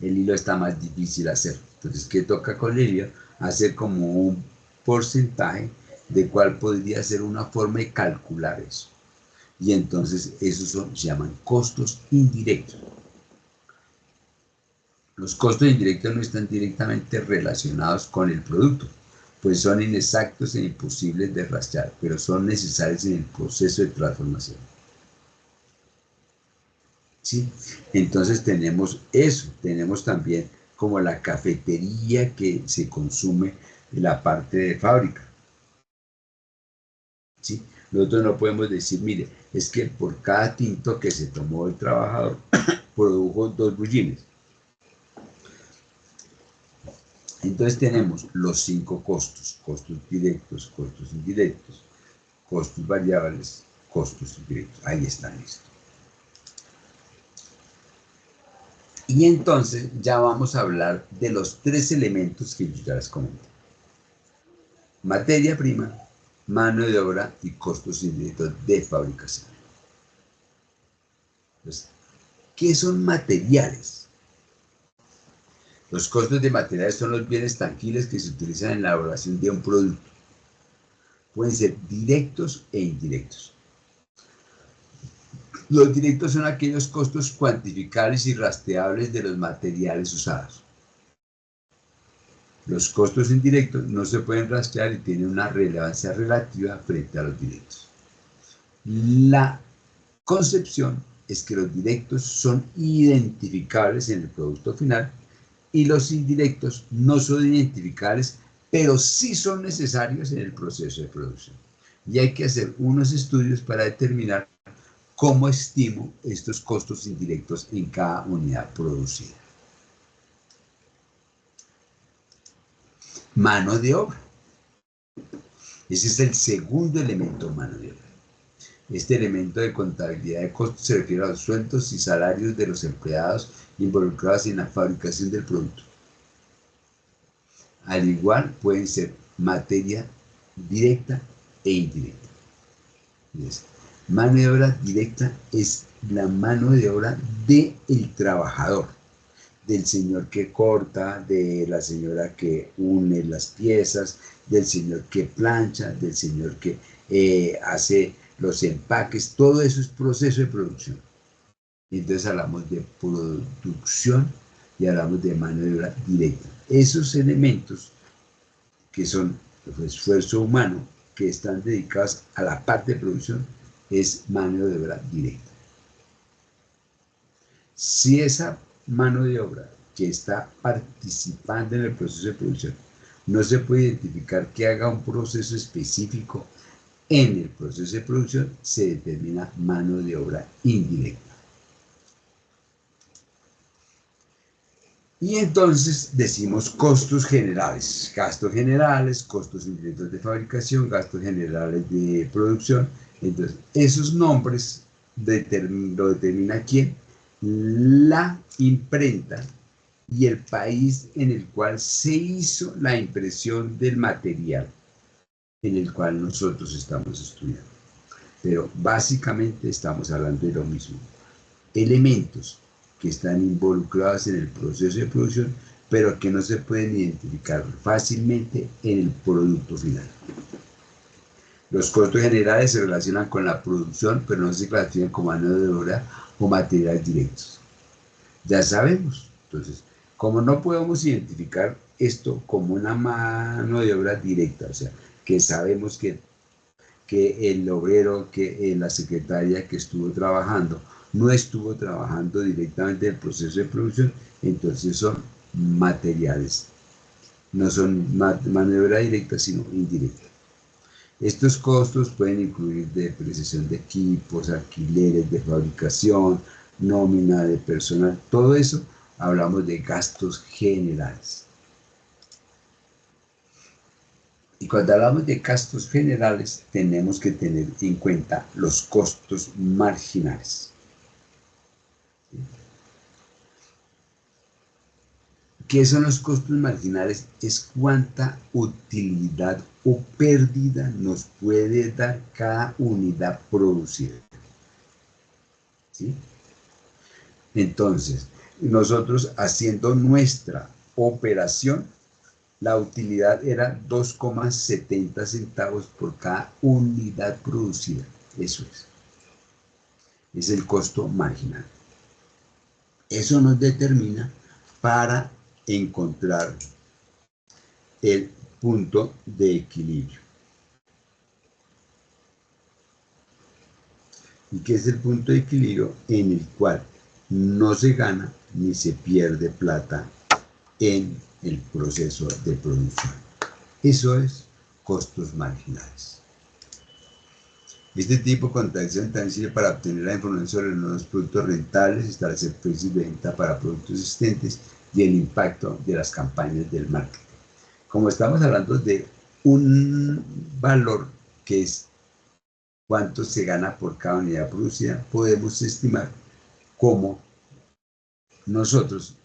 A: El hilo está más difícil hacer. Entonces, ¿qué toca con el hilo? Hacer como un porcentaje de cuál podría ser una forma de calcular eso. Y entonces esos se llaman costos indirectos. Los costos indirectos no están directamente relacionados con el producto, pues son inexactos e imposibles de rastrear, pero son necesarios en el proceso de transformación. ¿Sí? Entonces tenemos eso, tenemos también como la cafetería que se consume en la parte de fábrica. ¿Sí? Nosotros no podemos decir, mire, es que por cada tinto que se tomó el trabajador, produjo 2 bullines. Entonces tenemos los 5 costos, costos directos, costos indirectos, costos variables, costos indirectos. Ahí están estos. Y entonces ya vamos a hablar de los 3 elementos que yo ya les comenté. Materia prima, mano de obra y costos indirectos de fabricación. Entonces, ¿qué son materiales? Los costos de materiales son los bienes tangibles que se utilizan en la elaboración de un producto. Pueden ser directos e indirectos. Los directos son aquellos costos cuantificables y rastreables de los materiales usados. Los costos indirectos no se pueden rastrear y tienen una relevancia relativa frente a los directos. La concepción es que los directos son identificables en el producto final y los indirectos no son identificables, pero sí son necesarios en el proceso de producción. Y hay que hacer unos estudios para determinar cómo estimo estos costos indirectos en cada unidad producida. mano de obra. Ese es el segundo elemento, mano de obra. Este elemento de contabilidad de costos se refiere a los sueldos y salarios de los empleados involucrados en la fabricación del producto. Al igual pueden ser materia directa e indirecta. Mano de obra directa es la mano de obra del trabajador, del señor que corta, de la señora que une las piezas, del señor que plancha, del señor que hace los empaques. Todo eso es proceso de producción. Entonces hablamos de producción y hablamos de mano de obra directa. Esos elementos que son el esfuerzo humano, que están dedicados a la parte de producción, es mano de obra directa. Si esa mano de obra que está participando en el proceso de producción no se puede identificar que haga un proceso específico en el proceso de producción, se determina mano de obra indirecta. Y entonces decimos costos generales, costos indirectos de fabricación, gastos generales de producción. Entonces, esos nombres lo determina quién, la imprenta y el país en el cual se hizo la impresión del material en el cual nosotros estamos estudiando. Pero básicamente estamos hablando de lo mismo. Elementos que están involucrados en el proceso de producción, pero que no se pueden identificar fácilmente en el producto final. Los costos generales se relacionan con la producción, pero no se clasifican como mano de obra o materiales directos. Ya sabemos. Entonces, como no podemos identificar esto como una mano de obra directa, o sea, que sabemos que el obrero, que la secretaria que estuvo trabajando, no estuvo trabajando directamente en el proceso de producción, entonces son materiales. No son mano de obra directa, sino indirecta. Estos costos pueden incluir depreciación de equipos, alquileres de fabricación, nómina de personal, todo eso hablamos de gastos generales. Y cuando hablamos de gastos generales, tenemos que tener en cuenta los costos marginales. ¿Qué son los costos marginales? Es cuánta utilidad o pérdida nos puede dar cada unidad producida. ¿Sí? Entonces, nosotros haciendo nuestra operación, la utilidad era 2,70 centavos por cada unidad producida. Eso es. Es el costo marginal. Eso nos determina para encontrar el punto de equilibrio. ¿Y qué es el punto de equilibrio? En el cual no se gana ni se pierde plata en el proceso de producción. Eso es costos marginales. Este tipo de contratación también sirve para obtener la información sobre los nuevos productos rentables, establecer precios de venta para productos existentes y el impacto de las campañas del marketing. Como estamos hablando de un valor que es cuánto se gana por cada unidad producida, podemos estimar cómo nosotros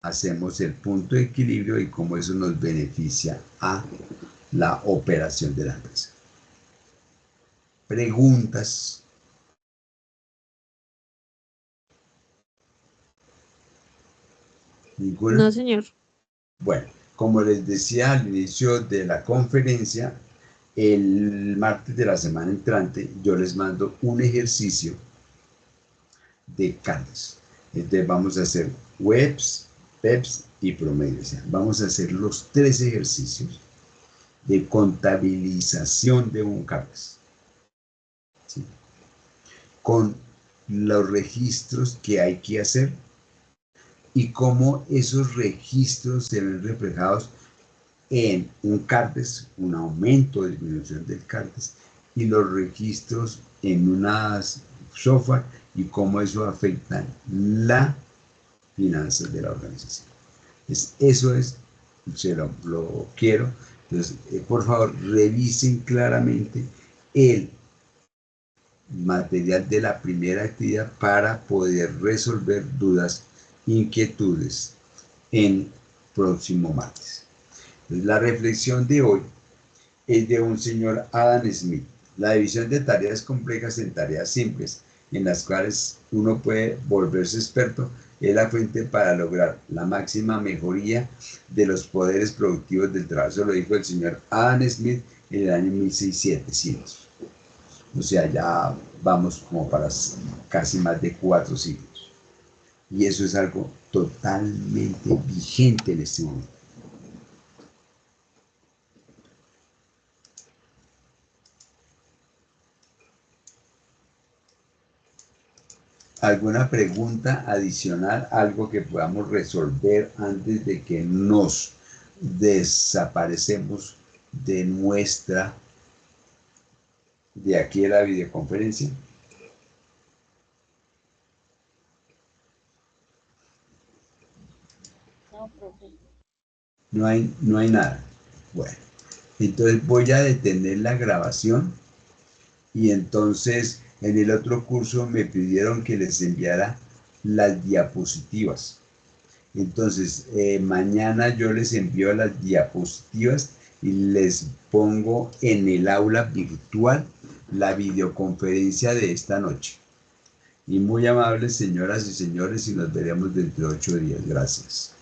A: hacemos el punto de equilibrio y cómo eso nos beneficia a la operación de la empresa. ¿Preguntas? ¿Ninguna?
B: No, señor.
A: Bueno, como les decía al inicio de la conferencia, el martes de la semana entrante yo les mando un ejercicio de CARDES. Entonces vamos a hacer webs, PEPs y promedios. Vamos a hacer los 3 ejercicios de contabilización de un CARDES. ¿Sí? Con los registros que hay que hacer y cómo esos registros se ven reflejados en un CARDES, un aumento o disminución del CARDES, y los registros en unas software y cómo eso afecta la finanzas de la organización. Eso es lo quiero. Entonces, por favor, revisen claramente el material de la primera actividad para poder resolver dudas, inquietudes en próximo martes. Entonces, la reflexión de hoy es de un señor Adam Smith. La división de tareas complejas en tareas simples, en las cuales uno puede volverse experto, es la fuente para lograr la máxima mejoría de los poderes productivos del trabajo. Eso lo dijo el señor Adam Smith en el año 1700. O sea, ya vamos como para casi más de 4 siglos. Y eso es algo totalmente vigente en este momento. ¿Alguna pregunta adicional? ¿Algo que podamos resolver antes de que nos desaparecemos de aquí de la videoconferencia?
C: No, profe.
A: No hay nada. Bueno, entonces voy a detener la grabación y entonces en el otro curso me pidieron que les enviara las diapositivas. Entonces, mañana yo les envío las diapositivas y les pongo en el aula virtual la videoconferencia de esta noche. Y muy amables señoras y señores, y nos veremos dentro de 8 días. Gracias.